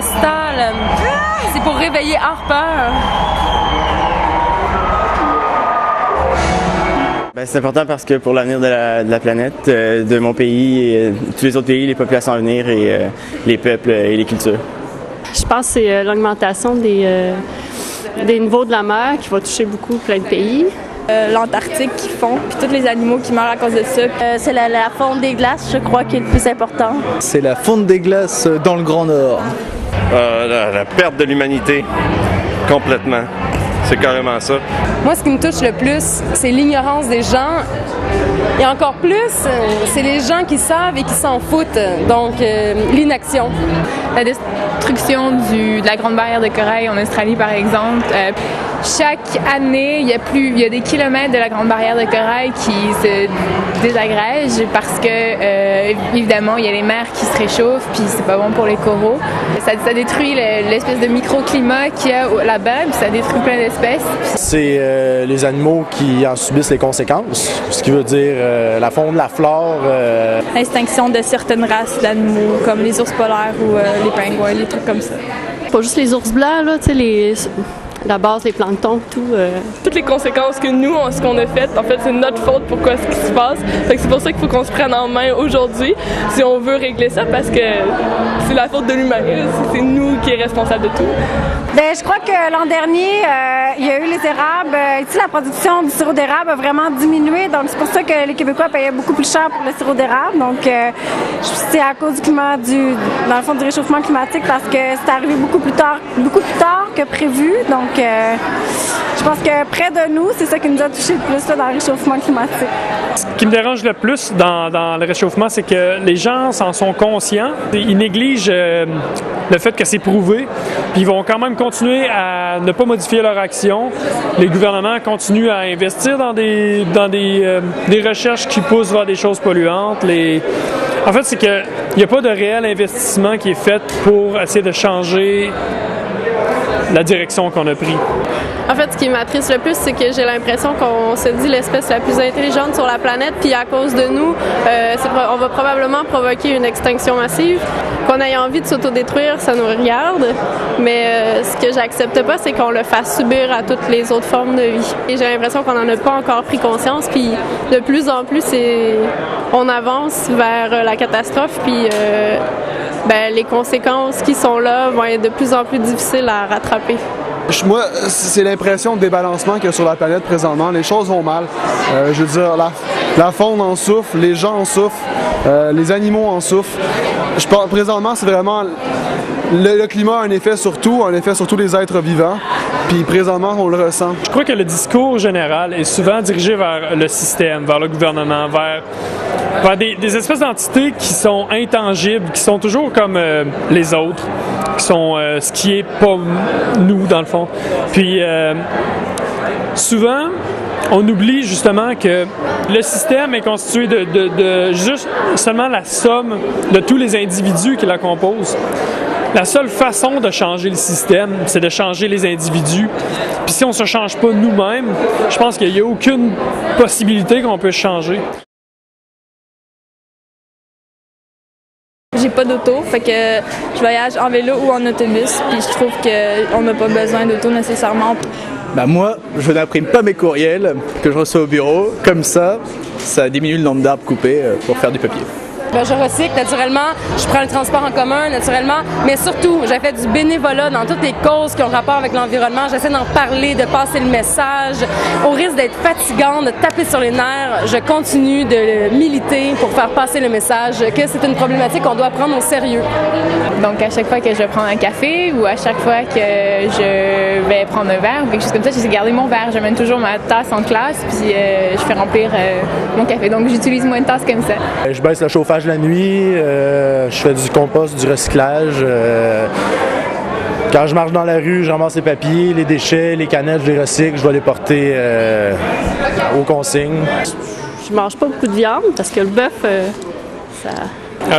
postale. C'est pour réveiller Harper. Ben, c'est important parce que pour l'avenir de la planète, de mon pays et tous les autres pays, les populations à venir et les peuples et les cultures. Je pense que c'est l'augmentation des niveaux de la mer qui va toucher beaucoup plein de pays. L'Antarctique qui fond, puis tous les animaux qui meurent à cause de ça. C'est la fonte des glaces, je crois, qui est le plus important. C'est la fonte des glaces dans le Grand Nord. La perte de l'humanité, complètement. C'est carrément ça. Moi, ce qui me touche le plus, c'est l'ignorance des gens. Et encore plus, c'est les gens qui savent et qui s'en foutent. Donc, l'inaction. La destruction de la Grande Barrière de Corail en Australie, par exemple. Chaque année, il y a des kilomètres de la Grande Barrière de Corail qui se désagrègent parce que, évidemment, il y a les mers qui se réchauffent, puis c'est pas bon pour les coraux. Ça détruit l'espèce de microclimat qu'il y a là-bas, puis ça détruit plein d'espèces. C'est les animaux qui en subissent les conséquences, ce qui veut dire la faune, la flore. L'extinction de certaines races d'animaux, comme les ours polaires ou les pingouins, les trucs comme ça. Pas juste les ours blancs, là, tu sais, la base, les planctons, tout. Toutes les conséquences que nous, ce qu'on a fait, en fait, c'est notre faute pour ce qui se passe. Fait que c'est pour ça qu'il faut qu'on se prenne en main aujourd'hui si on veut régler ça, parce que c'est la faute de l'humain. C'est nous qui est responsable de tout. Ben, je crois que l'an dernier, il y a eu les érables. Ici, la production du sirop d'érable a vraiment diminué. Donc, c'est pour ça que les Québécois payaient beaucoup plus cher pour le sirop d'érable. Donc, c'est à cause dans le fond, du réchauffement climatique, parce que c'est arrivé beaucoup plus tard que prévu. Donc, je pense que près de nous, c'est ça qui nous a touché le plus là, dans le réchauffement climatique. Ce qui me dérange le plus dans le réchauffement, c'est que les gens s'en sont conscients. Ils négligent le fait que c'est prouvé, puis ils vont quand même continuer à ne pas modifier leur action. Les gouvernements continuent à investir dans des recherches qui poussent vers des choses polluantes. En fait, c'est qu'il n'y a pas de réel investissement qui est fait pour essayer de changer la direction qu'on a prise. En fait, ce qui m'attriste le plus, c'est que j'ai l'impression qu'on se dit l'espèce la plus intelligente sur la planète, puis à cause de nous, on va probablement provoquer une extinction massive. Qu'on ait envie de s'autodétruire, ça nous regarde, mais ce que j'accepte pas, c'est qu'on le fasse subir à toutes les autres formes de vie. Et j'ai l'impression qu'on n'en a pas encore pris conscience, puis de plus en plus, on avance vers la catastrophe, puis les conséquences qui sont là vont être de plus en plus difficiles à rattraper. Moi, c'est l'impression de débalancement qu'il y a sur la planète présentement. Les choses vont mal. Je veux dire, la faune en souffre, les gens en souffrent, les animaux en souffrent. Je pense présentement, c'est vraiment le climat a un effet sur tous les êtres vivants. Puis présentement, on le ressent. Je crois que le discours général est souvent dirigé vers le système, vers le gouvernement, vers des espèces d'entités qui sont intangibles, qui sont toujours comme les autres, qui sont ce qui est pas nous, dans le fond. Puis souvent, on oublie justement que le système est constitué de juste seulement la somme de tous les individus qui la composent. La seule façon de changer le système, c'est de changer les individus. Puis si on ne se change pas nous-mêmes, je pense qu'il n'y a aucune possibilité qu'on puisse changer. J'ai pas d'auto, fait que je voyage en vélo ou en autobus, puis je trouve qu'on n'a pas besoin d'auto nécessairement. Moi, je n'imprime pas mes courriels que je reçois au bureau. Comme ça diminue le nombre d'arbres coupés pour faire du papier. Je recycle naturellement, je prends le transport en commun naturellement, mais surtout, j'ai fait du bénévolat dans toutes les causes qui ont rapport avec l'environnement. J'essaie d'en parler, de passer le message. Au risque d'être fatigante, de taper sur les nerfs, je continue de militer pour faire passer le message que c'est une problématique qu'on doit prendre au sérieux. Donc, à chaque fois que je prends un café ou à chaque fois que je vais prendre un verre ou quelque chose comme ça, j'essaie de garder mon verre. J'amène toujours ma tasse en classe, puis je fais remplir mon café. Donc, j'utilise moins de tasses comme ça. Je baisse le chauffage la nuit, je fais du compost, du recyclage. Quand je marche dans la rue, je ramasse les papiers, les déchets, les canettes, je les recycle, je vais les porter aux consignes. Je mange pas beaucoup de viande parce que le bœuf, ça...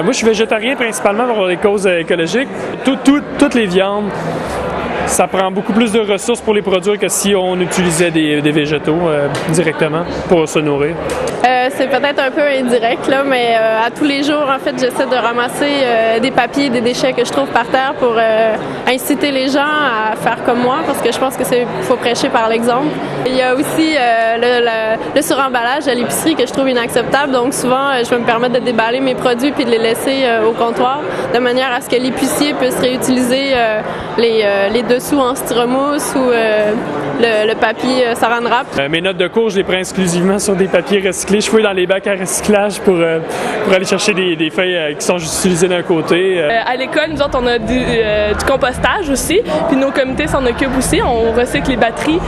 Moi, je suis végétarien principalement pour les causes écologiques. Toutes les viandes ça prend beaucoup plus de ressources pour les produire que si on utilisait des végétaux directement pour se nourrir. C'est peut-être un peu indirect, là, mais à tous les jours, en fait, j'essaie de ramasser des papiers, des déchets que je trouve par terre pour inciter les gens à faire comme moi, parce que je pense que faut prêcher par l'exemple. Il y a aussi le suremballage à l'épicerie que je trouve inacceptable, donc souvent, je vais me permettre de déballer mes produits puis de les laisser au comptoir, de manière à ce que l'épicier puisse réutiliser les dessous en styromousse ou le papier saran wrap. Mes notes de cours, je les prends exclusivement sur des papiers recyclés. Je fouille dans les bacs à recyclage pour aller chercher des feuilles qui sont juste utilisées d'un côté. À l'école, nous autres, on a du compostage aussi, puis nos comités s'en occupent aussi. On recycle les batteries.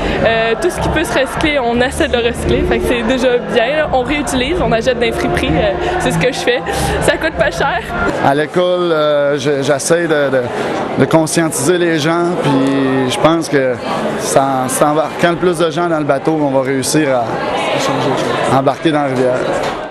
Tout ce qui peut se recycler, on essaie de le recycler. Fait que c'est déjà bien. Là. On réutilise, on achète d'un friperie. C'est ce que je fais. Ça coûte pas cher. À l'école, j'essaie de conscientiser les gens, puis je pense que quand le plus de gens dans le bateau, on va réussir à embarquer dans la rivière.